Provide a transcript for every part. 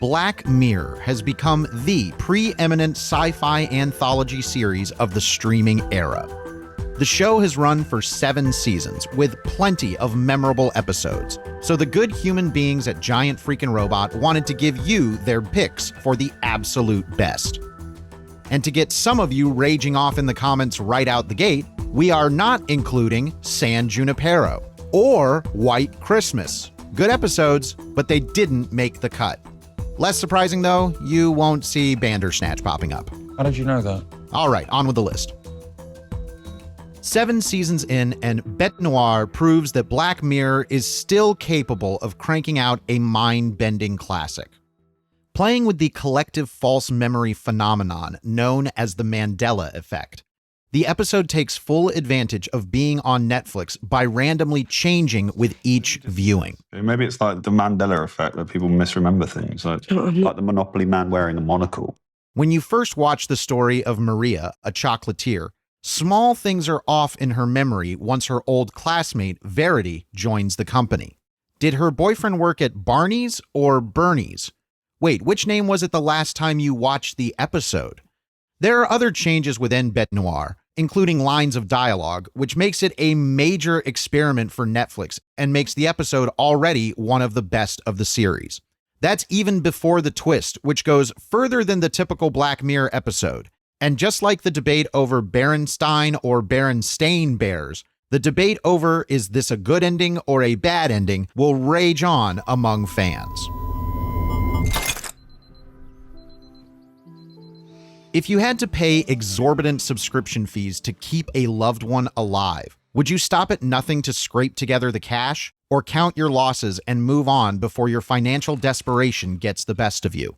Black Mirror has become the preeminent sci-fi anthology series of the streaming era. The show has run for 7 seasons, with plenty of memorable episodes, so the good human beings at Giant Freakin Robot wanted to give you their picks for the absolute best. And to get some of you raging off in the comments right out the gate, we are not including San Junipero or White Christmas. Good episodes, but they didn't make the cut. Less surprising though, you won't see Bandersnatch popping up. How did you know that? All right, on with the list. 7 seasons in, and Bette Noire proves that Black Mirror is still capable of cranking out a mind-bending classic. Playing with the collective false memory phenomenon known as the Mandela effect, the episode takes full advantage of being on Netflix by randomly changing with each viewing. Maybe it's like the Mandela effect, that people misremember things, like the Monopoly man wearing a monocle. When you first watch the story of Maria, a chocolatier, small things are off in her memory once her old classmate, Verity, joins the company. Did her boyfriend work at Barney's or Bernie's? Wait, which name was it the last time you watched the episode? There are other changes within Bette Noire, including lines of dialogue, which makes it a major experiment for Netflix and makes the episode already one of the best of the series. That's even before the twist, which goes further than the typical Black Mirror episode. And just like the debate over Berenstein or Berenstain Bears, the debate over is this a good ending or a bad ending will rage on among fans. If you had to pay exorbitant subscription fees to keep a loved one alive, would you stop at nothing to scrape together the cash, or count your losses and move on before your financial desperation gets the best of you?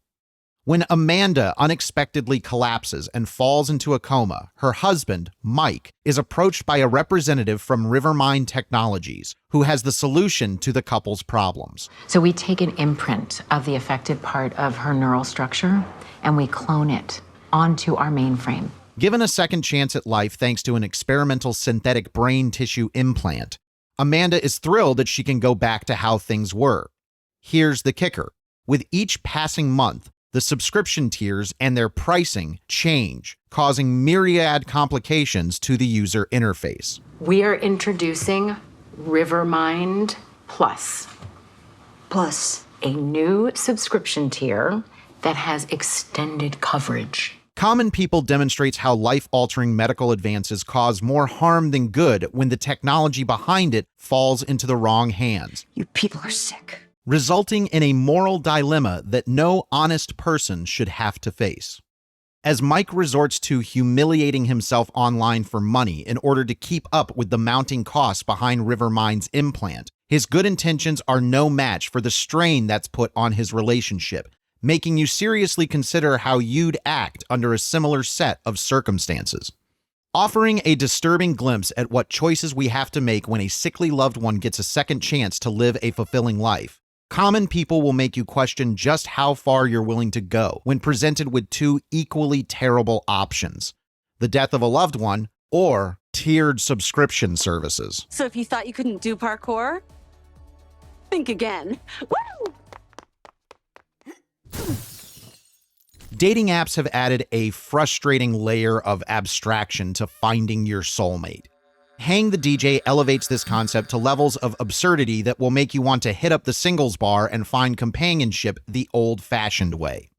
When Amanda unexpectedly collapses and falls into a coma, her husband, Mike, is approached by a representative from Rivermind Technologies, who has the solution to the couple's problems. So we take an imprint of the affected part of her neural structure, and we clone it onto our mainframe. Given a second chance at life thanks to an experimental synthetic brain tissue implant, Amanda is thrilled that she can go back to how things were. Here's the kicker. With each passing month, the subscription tiers and their pricing change, causing myriad complications to the user interface. We are introducing Rivermind Plus. Plus. A new subscription tier that has extended coverage. Common People demonstrates how life-altering medical advances cause more harm than good when the technology behind it falls into the wrong hands. You people are sick. Resulting in a moral dilemma that no honest person should have to face. As Mike resorts to humiliating himself online for money in order to keep up with the mounting costs behind Rivermind's implant, his good intentions are no match for the strain that's put on his relationship, making you seriously consider how you'd act under a similar set of circumstances. Offering a disturbing glimpse at what choices we have to make when a sickly loved one gets a second chance to live a fulfilling life, Common People will make you question just how far you're willing to go when presented with 2 equally terrible options: the death of a loved one or tiered subscription services. So if you thought you couldn't do parkour, think again. Woo! Dating apps have added a frustrating layer of abstraction to finding your soulmate. Hang the DJ elevates this concept to levels of absurdity that will make you want to hit up the singles bar and find companionship the old-fashioned way.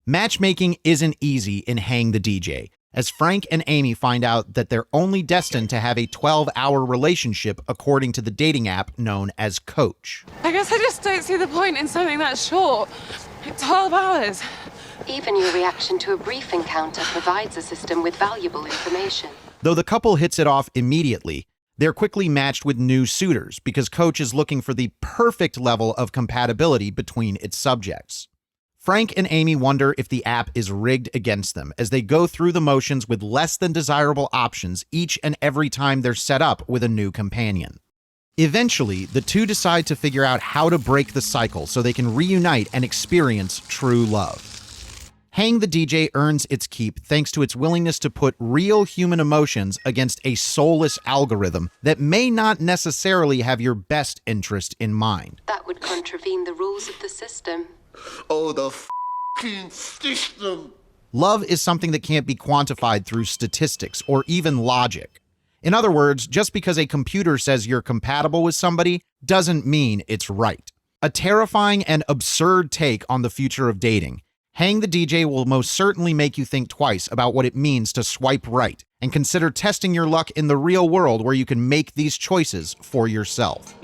Matchmaking isn't easy in Hang the DJ, as Frank and Amy find out that they're only destined to have a 12-hour relationship according to the dating app known as Coach. I guess I just don't see the point in something that short. 12 hours. Even your reaction to a brief encounter provides the system with valuable information. Though the couple hits it off immediately, they're quickly matched with new suitors because Coach is looking for the perfect level of compatibility between its subjects. Frank and Amy wonder if the app is rigged against them as they go through the motions with less than desirable options each and every time they're set up with a new companion. Eventually, the two decide to figure out how to break the cycle so they can reunite and experience true love. Hang the DJ earns its keep thanks to its willingness to put real human emotions against a soulless algorithm that may not necessarily have your best interest in mind. That would contravene the rules of the system. Oh, the fucking system. Love is something that can't be quantified through statistics or even logic. In other words, just because a computer says you're compatible with somebody doesn't mean it's right. A terrifying and absurd take on the future of dating. Hang the DJ will most certainly make you think twice about what it means to swipe right and consider testing your luck in the real world where you can make these choices for yourself.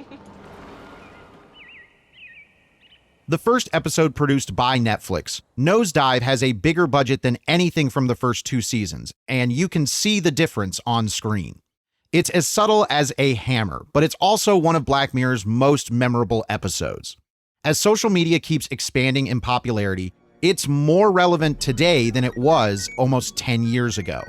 The first episode produced by Netflix, Nos Dive has a bigger budget than anything from the first 2 seasons, and you can see the difference on screen. It's as subtle as a hammer, but it's also one of Black Mirror's most memorable episodes. As social media keeps expanding in popularity, it's more relevant today than it was almost 10 years ago.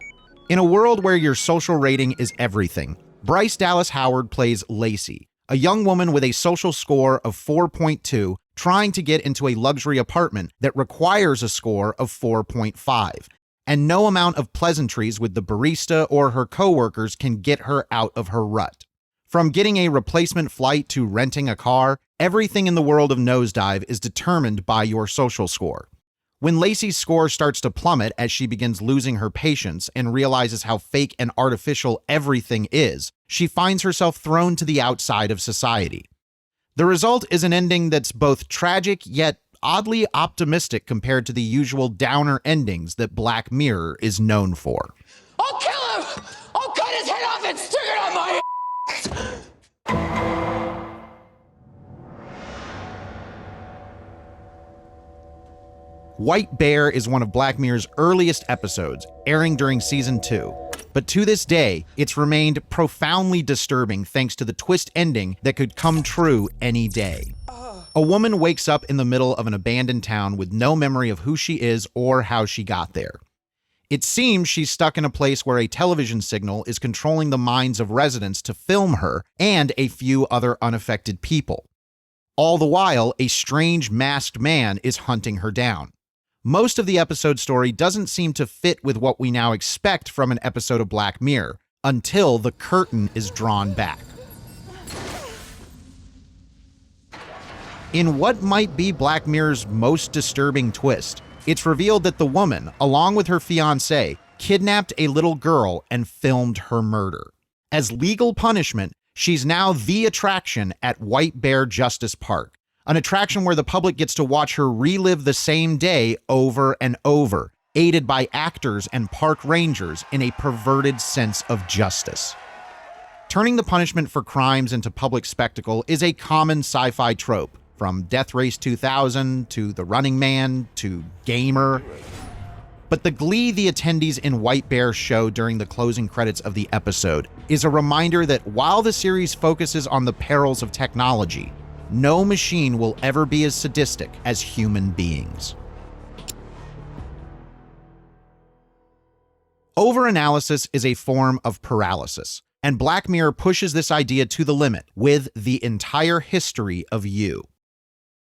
In a world where your social rating is everything, Bryce Dallas Howard plays Lacey, a young woman with a social score of 4.2 trying to get into a luxury apartment that requires a score of 4.5. And no amount of pleasantries with the barista or her coworkers can get her out of her rut. From getting a replacement flight to renting a car, everything in the world of Nosedive is determined by your social score. When Lacey's score starts to plummet as she begins losing her patience and realizes how fake and artificial everything is, she finds herself thrown to the outside of society. The result is an ending that's both tragic yet oddly optimistic compared to the usual downer endings that Black Mirror is known for. I'll kill him! I'll cut his head off and stick it on my White Bear is one of Black Mirror's earliest episodes, airing during season 2. But to this day, it's remained profoundly disturbing thanks to the twist ending that could come true any day. A woman wakes up in the middle of an abandoned town with no memory of who she is or how she got there. It seems she's stuck in a place where a television signal is controlling the minds of residents to film her and a few other unaffected people. All the while, a strange masked man is hunting her down. Most of the episode story doesn't seem to fit with what we now expect from an episode of Black Mirror, until the curtain is drawn back. In what might be Black Mirror's most disturbing twist, it's revealed that the woman, along with her fiancé, kidnapped a little girl and filmed her murder. As legal punishment, she's now the attraction at White Bear Justice Park, an attraction where the public gets to watch her relive the same day over and over, aided by actors and park rangers in a perverted sense of justice. Turning the punishment for crimes into public spectacle is a common sci-fi trope, from Death Race 2000 to The Running Man to Gamer. But the glee the attendees in White Bear show during the closing credits of the episode is a reminder that while the series focuses on the perils of technology, no machine will ever be as sadistic as human beings. Overanalysis is a form of paralysis, and Black Mirror pushes this idea to the limit with The Entire History of You.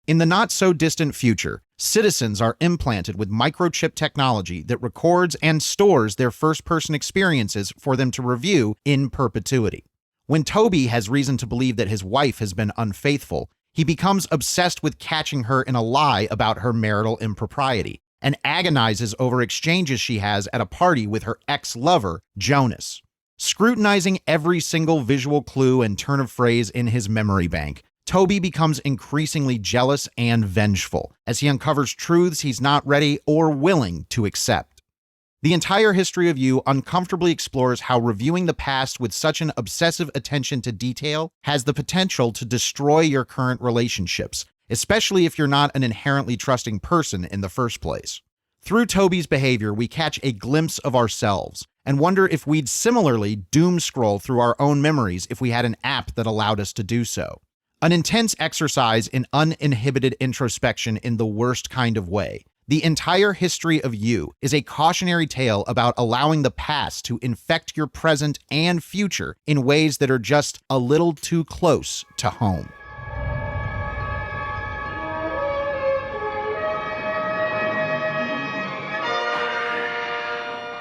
In the not-so-distant future, citizens are implanted with microchip technology that records and stores their first-person experiences for them to review in perpetuity. When Toby has reason to believe that his wife has been unfaithful, he becomes obsessed with catching her in a lie about her marital impropriety, and agonizes over exchanges she has at a party with her ex-lover, Jonas. Scrutinizing every single visual clue and turn of phrase in his memory bank, Toby becomes increasingly jealous and vengeful as he uncovers truths he's not ready or willing to accept. The Entire History of You uncomfortably explores how reviewing the past with such an obsessive attention to detail has the potential to destroy your current relationships, especially if you're not an inherently trusting person in the first place. Through Toby's behavior, we catch a glimpse of ourselves and wonder if we'd similarly doom scroll through our own memories if we had an app that allowed us to do so. An intense exercise in uninhibited introspection in the worst kind of way. The Entire History of You is a cautionary tale about allowing the past to infect your present and future in ways that are just a little too close to home.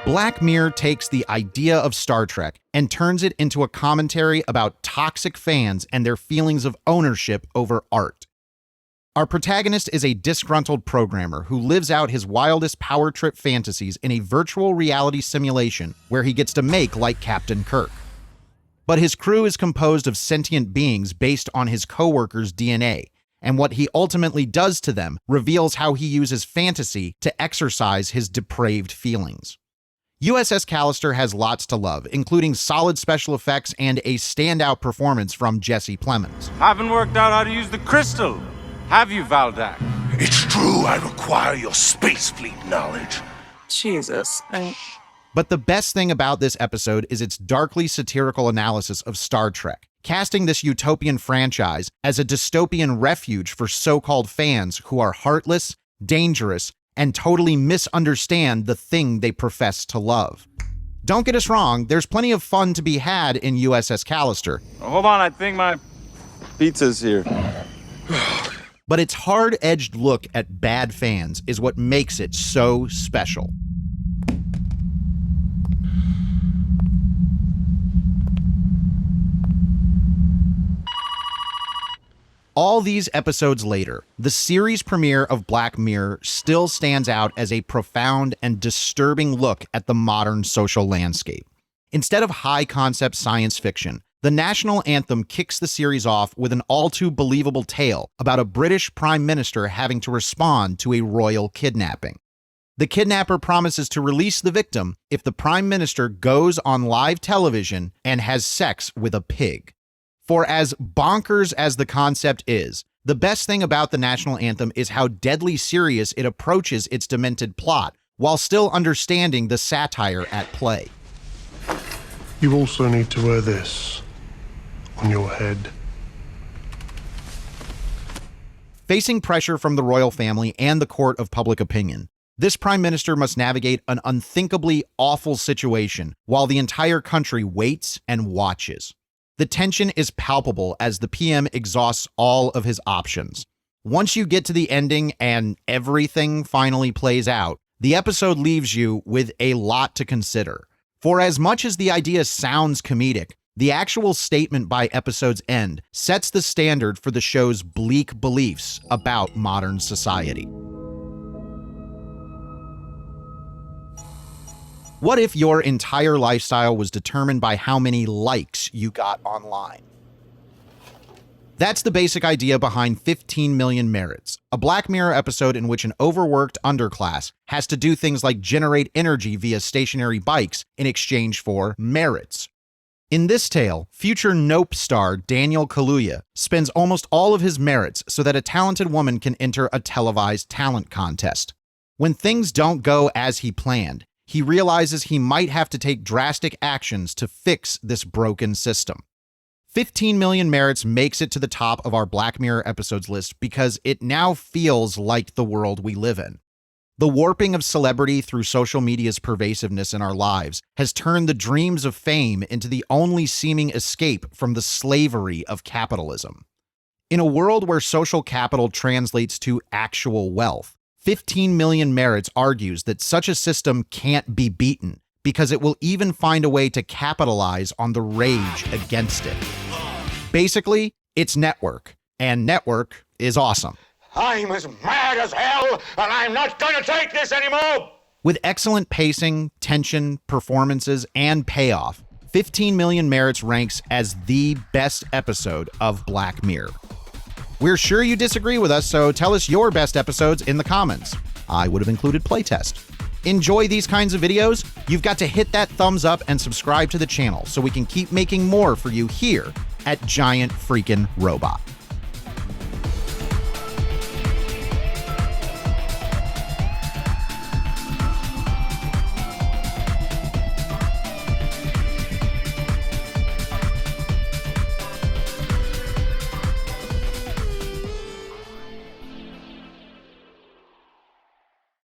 Black Mirror takes the idea of Star Trek and turns it into a commentary about toxic fans and their feelings of ownership over art. Our protagonist is a disgruntled programmer who lives out his wildest power trip fantasies in a virtual reality simulation where he gets to make like Captain Kirk. But his crew is composed of sentient beings based on his coworkers' DNA, and what he ultimately does to them reveals how he uses fantasy to exercise his depraved feelings. USS Calister has lots to love, including solid special effects and a standout performance from Jesse Plemons. Haven't worked out how to use the crystal, have you, Valdak? It's true I require your space fleet knowledge. Jesus. But the best thing about this episode is its darkly satirical analysis of Star Trek, casting this utopian franchise as a dystopian refuge for so-called fans who are heartless, dangerous, and totally misunderstand the thing they profess to love. Don't get us wrong, there's plenty of fun to be had in USS Callister. Hold on, I think my pizza's here. But its hard-edged look at bad fans is what makes it so special. All these episodes later, the series premiere of Black Mirror still stands out as a profound and disturbing look at the modern social landscape. Instead of high-concept science fiction, the National Anthem kicks the series off with an all-too-believable tale about a British Prime Minister having to respond to a royal kidnapping. The kidnapper promises to release the victim if the Prime Minister goes on live television and has sex with a pig. For as bonkers as the concept is, the best thing about the National Anthem is how deadly serious it approaches its demented plot, while still understanding the satire at play. You also need to wear this on your head. Facing pressure from the royal family and the court of public opinion, this prime minister must navigate an unthinkably awful situation while the entire country waits and watches. The tension is palpable as the PM exhausts all of his options. Once you get to the ending and everything finally plays out, the episode leaves you with a lot to consider. For as much as the idea sounds comedic, the actual statement by episode's end sets the standard for the show's bleak beliefs about modern society. What if your entire lifestyle was determined by how many likes you got online? That's the basic idea behind 15 Million Merits, a Black Mirror episode in which an overworked underclass has to do things like generate energy via stationary bikes in exchange for merits. In this tale, future Nope star Daniel Kaluuya spends almost all of his merits so that a talented woman can enter a televised talent contest. When things don't go as he planned, he realizes he might have to take drastic actions to fix this broken system. 15 Million Merits makes it to the top of our Black Mirror episodes list because it now feels like the world we live in. The warping of celebrity through social media's pervasiveness in our lives has turned the dreams of fame into the only seeming escape from the slavery of capitalism. In a world where social capital translates to actual wealth, 15 Million Merits argues that such a system can't be beaten because it will even find a way to capitalize on the rage against it. Basically, it's Network, and Network is awesome. I'm as mad as hell, and I'm not gonna take this anymore! With excellent pacing, tension, performances, and payoff, 15 Million Merits ranks as the best episode of Black Mirror. We're sure you disagree with us, so tell us your best episodes in the comments. I would have included playtest. Enjoy these kinds of videos? You've got to hit that thumbs up and subscribe to the channel so we can keep making more for you here at Giant Freakin Robot.